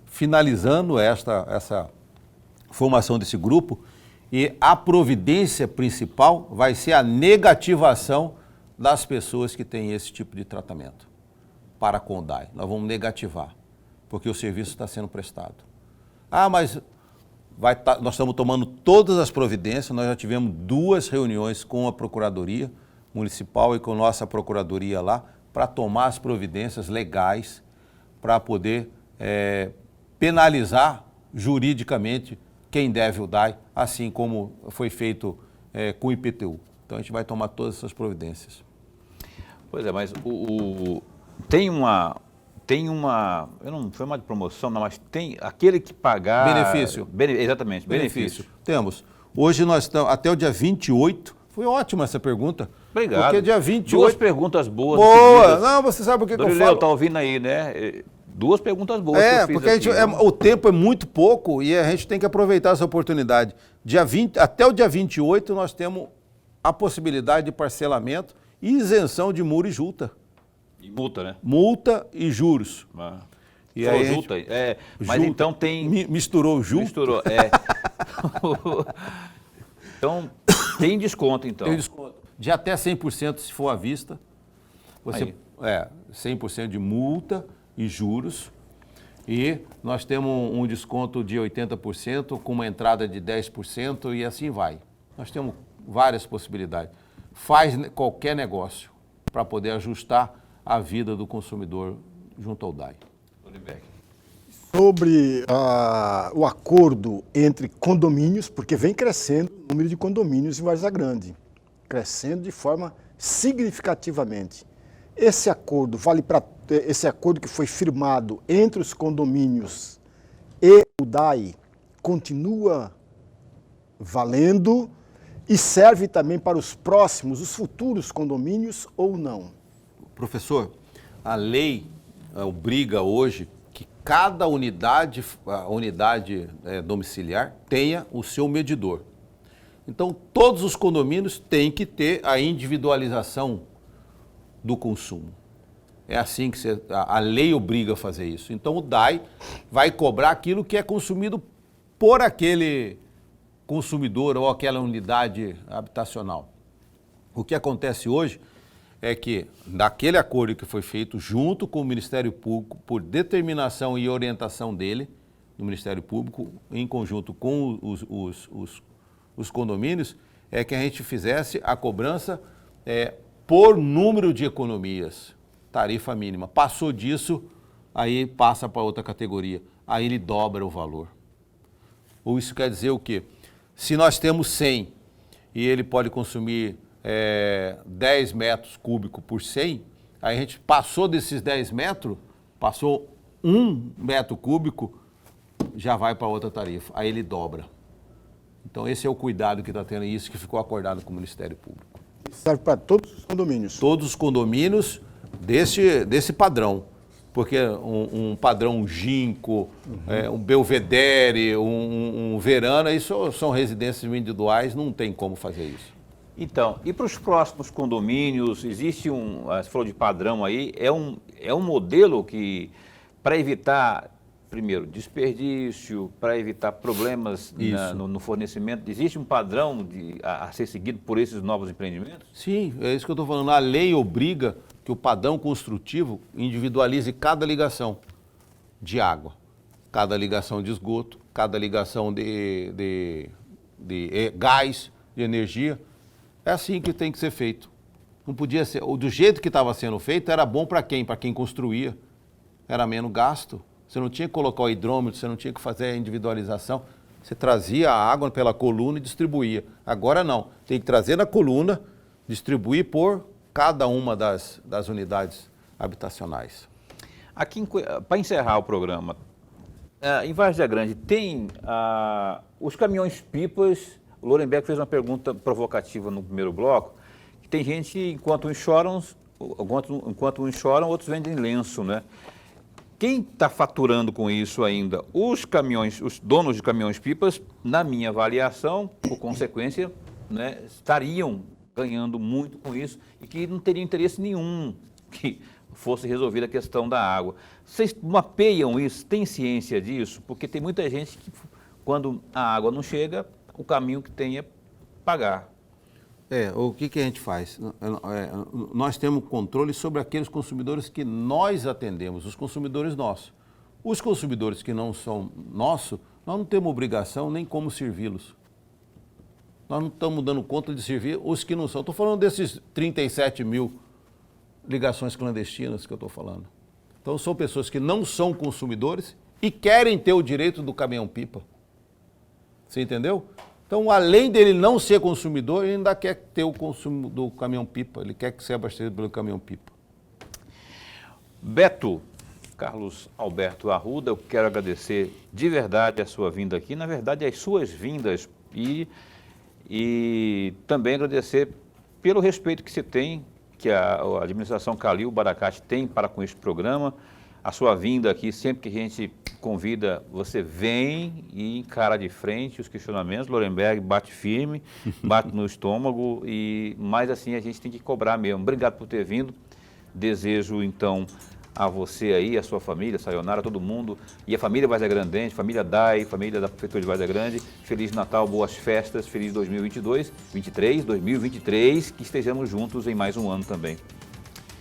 Speaker 3: finalizando essa formação desse grupo e a providência principal vai ser a negativação das pessoas que têm esse tipo de tratamento para com o DAI. Nós vamos negativar, porque o serviço está sendo prestado. Mas nós estamos tomando todas as providências, nós já tivemos 2 reuniões com a Procuradoria Municipal e com a nossa Procuradoria lá, para tomar as providências legais para poder penalizar juridicamente quem deve o DAI, assim como foi feito com o IPTU. Então a gente vai tomar todas essas providências.
Speaker 1: Pois é, mas tem uma, não foi uma de promoção, não, mas tem aquele que pagar...
Speaker 3: Benefício.
Speaker 1: Exatamente, benefício.
Speaker 3: Temos. Hoje nós estamos, até o dia 28, foi ótima essa pergunta.
Speaker 1: Obrigado.
Speaker 3: Porque dia 28...
Speaker 1: 2 perguntas boas.
Speaker 3: Boa! Não, você sabe o que eu falo?
Speaker 1: Tá ouvindo aí, né? 2 perguntas boas que eu fiz
Speaker 3: porque
Speaker 1: aqui,
Speaker 3: o tempo é muito pouco e a gente tem que aproveitar essa oportunidade. Até o dia 28 nós temos a possibilidade de parcelamento e isenção de muro e multa.
Speaker 1: E multa, né?
Speaker 3: Multa e juros.
Speaker 1: E aí junta, mas
Speaker 3: junta.
Speaker 1: Então tem...
Speaker 3: Misturou o junto?
Speaker 1: Misturou, Então, tem desconto, então.
Speaker 3: Tem desconto. De até 100% se for à vista. 100% de multa e juros. E nós temos um desconto de 80% com uma entrada de 10% e assim vai. Nós temos várias possibilidades. Faz qualquer negócio para poder ajustar a vida do consumidor junto ao DAI.
Speaker 2: Sobre o acordo entre condomínios, porque vem crescendo o número de condomínios em Várzea Grande, crescendo de forma significativamente. Esse acordo esse acordo que foi firmado entre os condomínios e o DAI continua valendo e serve também para os futuros condomínios ou não?
Speaker 3: Professor, a lei obriga hoje que cada unidade domiciliar tenha o seu medidor. Então, todos os condomínios têm que ter a individualização do consumo. É assim que a lei obriga a fazer isso. Então, o DAI vai cobrar aquilo que é consumido por aquele consumidor ou aquela unidade habitacional. O que acontece hoje é que, naquele acordo que foi feito junto com o Ministério Público, por determinação e orientação dele, do Ministério Público, em conjunto com os condomínios, é que a gente fizesse a cobrança por número de economias, tarifa mínima. Passou disso, aí passa para outra categoria, aí ele dobra o valor. Ou isso quer dizer o quê? Se nós temos 100 e ele pode consumir 10 metros cúbicos por 100, aí a gente passou desses 10 metros, passou 1 metro cúbico, já vai para outra tarifa, aí ele dobra. Então esse é o cuidado que está tendo, e isso que ficou acordado com o Ministério Público.
Speaker 2: Serve para todos os condomínios?
Speaker 3: Todos os condomínios desse padrão, porque um padrão Ginkgo, um Belvedere, um Verana, isso são residências individuais, não tem como fazer isso.
Speaker 1: Então, e para os próximos condomínios, existe você falou de padrão aí, é um modelo que, para evitar, primeiro, desperdício, para evitar problemas no fornecimento, existe um padrão a ser seguido por esses novos empreendimentos?
Speaker 3: Sim, é isso que eu estou falando. A lei obriga que o padrão construtivo individualize cada ligação de água, cada ligação de esgoto, cada ligação de gás, de energia. É assim que tem que ser feito. Não podia ser, do jeito que estava sendo feito, era bom para quem? Para quem construía. Era menos gasto. Você não tinha que colocar o hidrômetro, você não tinha que fazer a individualização. Você trazia a água pela coluna e distribuía. Agora não. Tem que trazer na coluna, distribuir por cada uma das unidades habitacionais.
Speaker 1: Aqui, para encerrar o programa, em Várzea Grande tem os caminhões-pipas. O Lorenberg fez uma pergunta provocativa no primeiro bloco. tem gente, enquanto uns choram, outros vendem lenço, né? Quem está faturando com isso ainda? Os caminhões, os donos de caminhões-pipas, na minha avaliação, por consequência, né, estariam ganhando muito com isso e que não teriam interesse nenhum que fosse resolvida a questão da água. Vocês mapeiam isso? Tem ciência disso? Porque tem muita gente que, quando a água não chega, o caminho que tem é pagar.
Speaker 3: O que a gente faz? Nós temos controle sobre aqueles consumidores que nós atendemos, os consumidores nossos. Os consumidores que não são nossos, nós não temos obrigação nem como servi-los. Nós não estamos dando conta de servir os que não são. Estou falando desses 37 mil ligações clandestinas que eu estou falando. Então, são pessoas que não são consumidores e querem ter o direito do caminhão-pipa. Você entendeu? Então, além dele não ser consumidor, ele ainda quer ter o consumo do caminhão-pipa. Ele quer ser abastecido pelo caminhão-pipa.
Speaker 1: Beto, Carlos Alberto Arruda, eu quero agradecer de verdade a sua vinda aqui. Na verdade, as suas vindas e também agradecer pelo respeito que você tem, que a administração Calil Baracate tem para com este programa. A sua vinda aqui, sempre que a gente convida, você vem e encara de frente os questionamentos. Lorenberg bate firme, bate no estômago, mas assim a gente tem que cobrar mesmo. Obrigado por ter vindo. Desejo, então, a você aí, a sua família, a Sayonara, todo mundo, e a família Várzea Grande, família DAI, família da Prefeitura de Várzea Grande, Feliz Natal, boas festas, feliz 2023, que estejamos juntos em mais um ano também.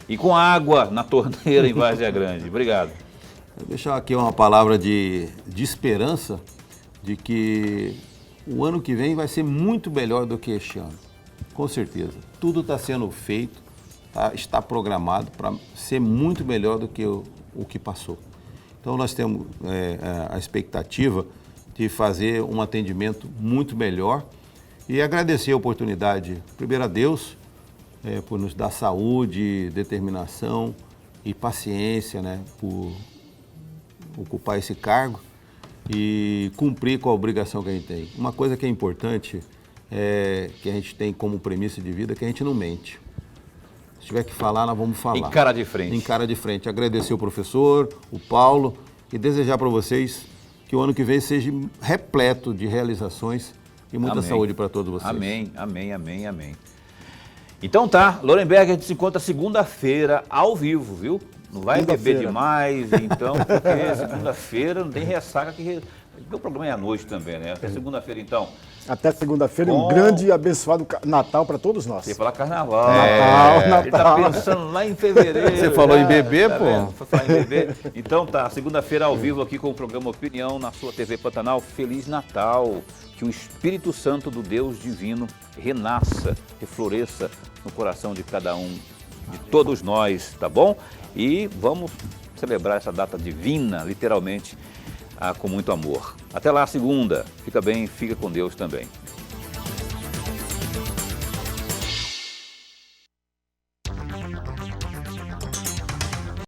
Speaker 1: E com água na torneira em Várzea Grande. Obrigado.
Speaker 3: Vou deixar aqui uma palavra de esperança, de que o ano que vem vai ser muito melhor do que este ano, com certeza. Tudo está sendo feito, está programado para ser muito melhor do que o que passou. Então nós temos a expectativa de fazer um atendimento muito melhor e agradecer a oportunidade, primeiro a Deus, por nos dar saúde, determinação e paciência, né, por ocupar esse cargo e cumprir com a obrigação que a gente tem. Uma coisa que é importante, que a gente tem como premissa de vida, é que a gente não mente. Se tiver que falar, nós vamos falar.
Speaker 1: Em cara de frente.
Speaker 3: Em cara de frente. Agradecer o professor, o Paulo, e desejar para vocês que o ano que vem seja repleto de realizações e muita saúde para todos vocês.
Speaker 1: Amém, amém, amém, amém. Então tá, Lorenberg, a gente se encontra segunda-feira ao vivo, viu? Não vai beber demais, então, porque segunda-feira não tem ressaca que... Meu programa é à noite também, né? Até segunda-feira, então.
Speaker 2: Até segunda-feira, um grande e abençoado Natal para todos nós.
Speaker 1: Você ia falar carnaval.
Speaker 2: Natal.
Speaker 1: Ele tá pensando lá em fevereiro.
Speaker 3: Você falou em bebê,
Speaker 1: tá
Speaker 3: pô?
Speaker 1: Foi falar em bebê. Então tá, segunda-feira ao vivo aqui com o programa Opinião na sua TV Pantanal. Feliz Natal. Que o Espírito Santo do Deus Divino renasça, refloresça no coração de cada um, de todos nós, tá bom? E vamos celebrar essa data divina, literalmente, com muito amor. Até lá, segunda. Fica bem, fica com Deus também.